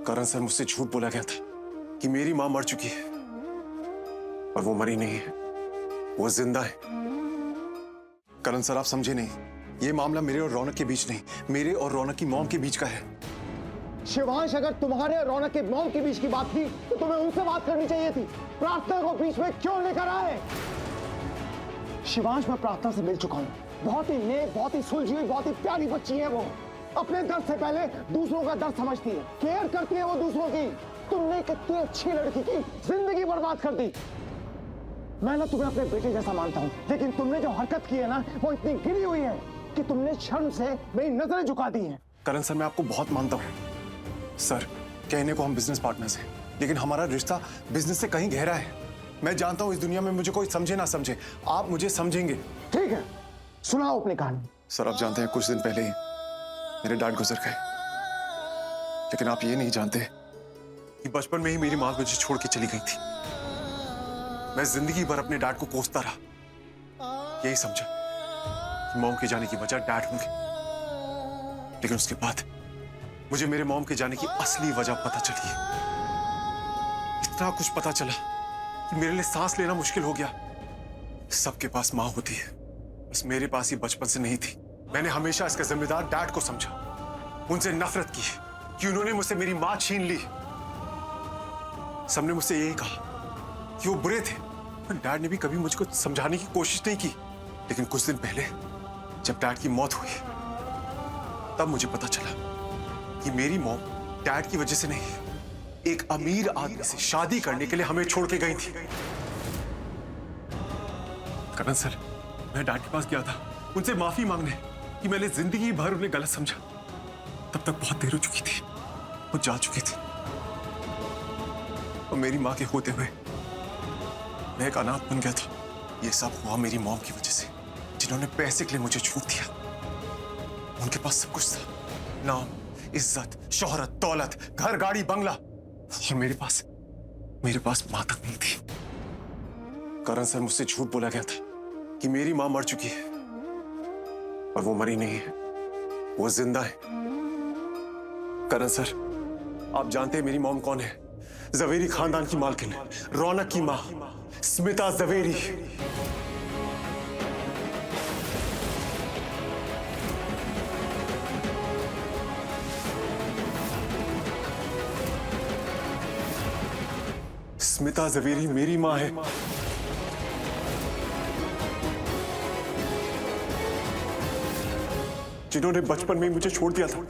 करण sir, मुझसे झूठ बोला गया था कि मेरी मां मर चुकी है, और वो मरी नहीं है, वो जिंदा है। करण सर, आप समझे नहीं, ये मामला मेरे और रौनक के बीच नहीं, मेरे और रौनक की मॉम के बीच का है। शिवांश, अगर तुम्हारे और रौनक के मॉम के बीच की बात थी तो तुम्हें उनसे बात करनी चाहिए थी। प्रार्थना को बीच में क्यों लेकर आए? शिवांश, मैं प्रार्थना से मिल चुका हूँ। बहुत ही नेक, बहुत ही सुलझी हुई, बहुत ही प्यारी बच्ची है वो। अपने दर्द से पहले दूसरों का दर्द समझती है, केयर करती है वो दूसरों की। तुमने कितनी अच्छी लड़की की जिंदगी बर्बाद कर दी। मैं ना तुम्हें अपने बेटे जैसा मानता हूँ, लेकिन तुमने जो हरकत की है ना, वो इतनी गिरी हुई है कि तुमने शर्म से मेरी नजरें झुका दी हैं। करण सर, मैं आपको बहुत मानता हूँ सर। कहने को हम बिजनेस पार्टनर्स हैं, लेकिन हमारा रिश्ता बिजनेस से कहीं गहरा है। मैं जानता हूँ इस दुनिया में मुझे कोई समझे ना समझे, आप मुझे समझेंगे। ठीक है, सुनाओ अपनी कहानी। सर, आप जानते हैं कुछ दिन पहले ही मेरे डैड गुजर गए, लेकिन आप ये नहीं जानते कि बचपन में ही मेरी मां मुझे छोड़ के चली गई थी। मैं जिंदगी भर अपने डैड को कोसता रहा, यही समझा कि मॉम के जाने की वजह डैड होंगे। लेकिन उसके बाद मुझे मेरे मॉम के जाने की असली वजह पता चली। इतना कुछ पता चला कि मेरे लिए सांस लेना मुश्किल हो गया। सबके पास मां होती है, बस मेरे पास ही बचपन से नहीं थी। मैंने हमेशा इसका जिम्मेदार डैड को समझा, उनसे नफरत की कि उन्होंने मुझसे मेरी मां छीन ली। सबने मुझसे यही कहा कि वो बुरे थे, पर डैड ने भी कभी मुझको समझाने की कोशिश नहीं की। लेकिन कुछ दिन पहले जब डैड की मौत हुई, तब मुझे पता चला कि मेरी मॉम डैड की वजह से नहीं, एक अमीर आदमी से शादी करने के लिए हमें छोड़ के गई थी। करण सर, मैं डैड के पास गया था उनसे माफी मांगने कि मैंने जिंदगी भर उन्हें गलत समझा। तब तक बहुत देर हो चुकी थी, वो जा चुकी थी, और मेरी मां के होते हुए मैं एक अनाथ बन गया था। ये सब हुआ मेरी मॉम की वजह से, जिन्होंने पैसे के लिए मुझे छूट दिया। उनके पास सब कुछ था, नाम, इज्जत, शोहरत, दौलत, घर, गाड़ी, बंगला, और मेरे पास मां तक नहीं थी। करण सर, मुझसे झूठ बोला गया था कि मेरी मां मर चुकी है, और वो मरी नहीं है, वो जिंदा है। करण सर, आप जानते हैं मेरी मॉम कौन है? जवेरी खानदान की मालकिन, रौनक की मां, स्मिता जवेरी। स्मिता जवेरी मेरी मां है। जिन्होंने बचपन में ही मुझे छोड़ दिया था।